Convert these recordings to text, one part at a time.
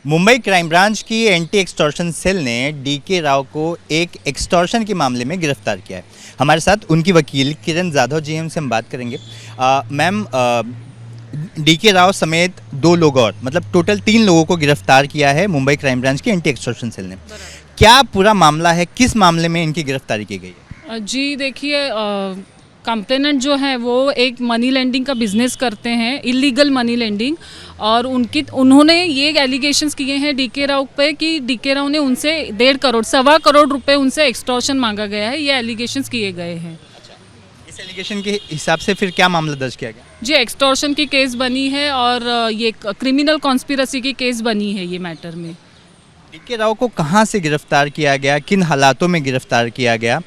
Mumbai crime branch की anti extortion cell ने DK Rao को एक एक्सटॉर्शन के मामले में गिरफ्तार किया है। हमारे साथ उनकी वकील किरण जाधव जी हैं, उनसे हम बात करेंगे। मैम, डीके राव समेत 2 लोग और मतलब टोटल 3 लोगों को गिरफ्तार किया है मुंबई क्राइम ब्रांच की एंटी एक्सटॉर्शन सेल ने। क्या पूरा मामला है, किस मामले में इनकी गिरफ्तारी की गई है? जी देखिए, कंप्लेनेंट जो है वो एक मनी लेंडिंग का बिजनेस करते हैं, इलीगल मनी लेंडिंग, और उन्होंने ये एलिगेशंस किए हैं डीके राव पे कि डीके राव ने उनसे 1.5 करोड़ रुपए उनसे एक्सटॉर्शन मांगा गया है। ये एलिगेशंस किए गए हैं। इस एलिगेशन के हिसाब से फिर क्या मामला दर्ज किया गया? जी, एक्सटॉर्शन की केस बनी है और ये क्रिमिनल कॉन्स्पिरेसी की केस बनी है ये मैटर में। डीके राव को कहाँ से गिरफ्तार किया गया, किन हालातों में गिरफ्तार किया गया,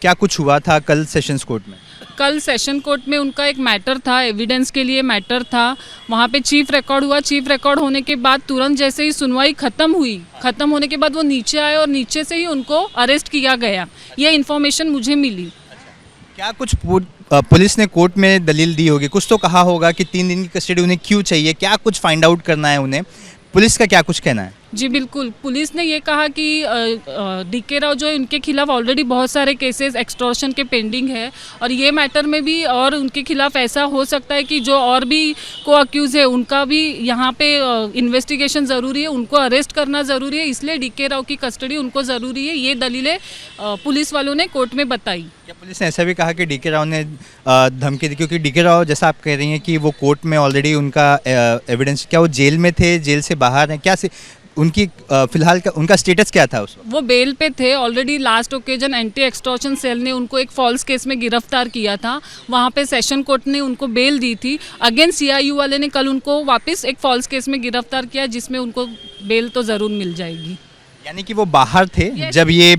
क्या कुछ हुआ था कल सेशंस कोर्ट में? कल सेशन कोर्ट में उनका एक मैटर था, एविडेंस के लिए मैटर था। वहाँ पे चीफ रिकॉर्ड हुआ। चीफ रिकॉर्ड होने के बाद तुरंत जैसे ही सुनवाई ख़त्म होने के बाद वो नीचे आए और नीचे से ही उनको अरेस्ट किया गया। ये इन्फॉर्मेशन मुझे मिली। क्या कुछ पुलिस ने कोर्ट में दलील दी होगी, कुछ तो कहा होगा कि 3 दिन की कस्टडी उन्हें क्यों चाहिए, क्या कुछ फाइंड आउट करना है उन्हें? पुलिस का क्या कुछ कहना है? जी बिल्कुल, पुलिस ने ये कहा कि डीके राव जो है उनके खिलाफ ऑलरेडी बहुत सारे केसेस एक्सटॉर्शन के पेंडिंग है और ये मैटर में भी और उनके खिलाफ ऐसा हो सकता है कि जो और भी को अक्यूज़ है उनका भी यहाँ पे इन्वेस्टिगेशन ज़रूरी है, उनको अरेस्ट करना ज़रूरी है, इसलिए डीके राव की कस्टडी उनको ज़रूरी है। ये दलीलें पुलिस वालों ने कोर्ट में बताई। क्या पुलिस ने ऐसा भी कहा कि डीके राव ने धमकी दी? क्योंकि डीके राव, जैसा आप कह रही हैं कि वो कोर्ट में ऑलरेडी उनका एविडेंस, क्या वो जेल में थे, जेल से बाहर हैं, क्या उनकी फिलहाल का उनका स्टेटस क्या था उस वक्त? वो बेल पे थे already. Last occasion anti extortion cell ने उनको एक फॉल्स केस में गिरफ्तार किया था। वहाँ पे सेशन कोर्ट ने उनको बेल दी थी। अगेन सीआईयू वाले ने कल उनको वापस एक फॉल्स केस में गिरफ्तार किया, जिसमें उनको बेल तो ज़रूर मिल जाएगी। यानी कि वो बाहर थे जब ये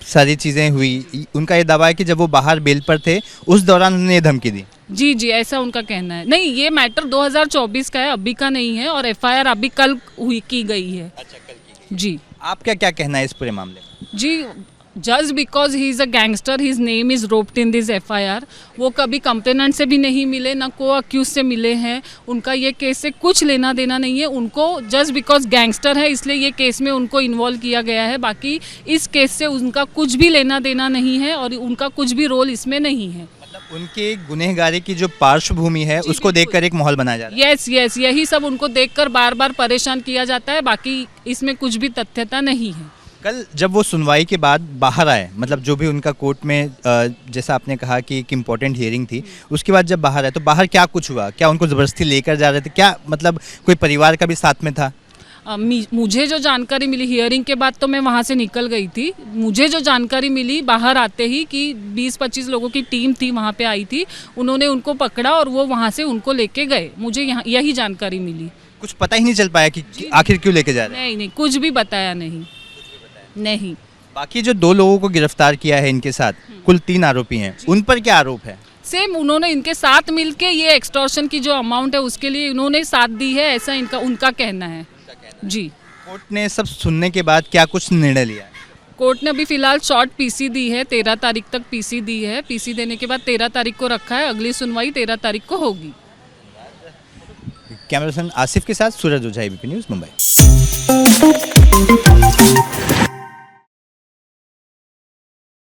सारी चीज़ें हुई। उनका ये दावा है कि जब वो बाहर बेल पर थे उस दौरान उन्होंने ये धमकी दी। जी जी, ऐसा उनका कहना है। नहीं, ये मैटर 2024 का है, अभी का नहीं है, और एफआईआर अभी कल की गई है। अच्छा, कल की गई। जी, आपका क्या कहना है इस पूरे मामले में? जी, just because he is a gangster, his name is roped in this FIR. वो कभी कंप्लेनेंट से भी नहीं मिले, ना को अक्यूज से मिले हैं। उनका ये केस से कुछ लेना देना नहीं है। उनको जस्ट बिकॉज गैंगस्टर है इसलिए ये केस में उनको इन्वॉल्व किया गया है। बाकी इस केस से उनका कुछ भी लेना देना नहीं है और उनका कुछ भी रोल इसमें नहीं है। मतलब उनके गुनहगारी की जो पार्श्वभूमि है उसको देखकर एक माहौल बनाया जा रहा है। यस, यही सब उनको देखकर बार बार परेशान किया जाता है। बाकी इसमें कुछ भी तथ्यता नहीं है। कल जब वो सुनवाई के बाद बाहर आए, मतलब जो भी उनका कोर्ट में जैसा आपने कहा कि एक इम्पॉर्टेंट हियरिंग थी, उसके बाद जब बाहर आए तो बाहर क्या कुछ हुआ? क्या उनको ज़बरदस्ती लेकर जा रहे थे? क्या मतलब कोई परिवार का भी साथ में था? मुझे जो जानकारी मिली हियरिंग के बाद, तो मैं वहाँ से निकल गई थी। मुझे जो जानकारी मिली बाहर आते ही कि 20-25 लोगों की टीम थी, वहाँ पे आई थी, उन्होंने उनको पकड़ा और वो वहाँ से उनको लेके गए। मुझे यहाँ यही जानकारी मिली। कुछ पता ही नहीं चल पाया कि आखिर क्यों लेके जा रहे हैं? नहीं, कुछ भी बताया नहीं। बाकी जो 2 लोगों को गिरफ्तार किया है इनके साथ, कुल 3 आरोपी हैं, उन पर क्या आरोप है? सेम, उन्होंने इनके साथ मिलके ये एक्सटॉर्शन की जो अमाउंट है उसके लिए उन्होंने साथ दी है, ऐसा उनका कहना है। जी, कोर्ट ने सब सुनने के बाद क्या कुछ निर्णय लिया है? कोर्ट ने अभी फिलहाल शॉर्ट पीसी दी है, 13 तारीख तक पीसी दी है। पीसी देने के बाद 13 तारीख को रखा है, अगली सुनवाई 13 तारीख को होगी। कैमरा पर्सन आसिफ के साथ सूरज ओझा, एबीपी न्यूज़, मुंबई।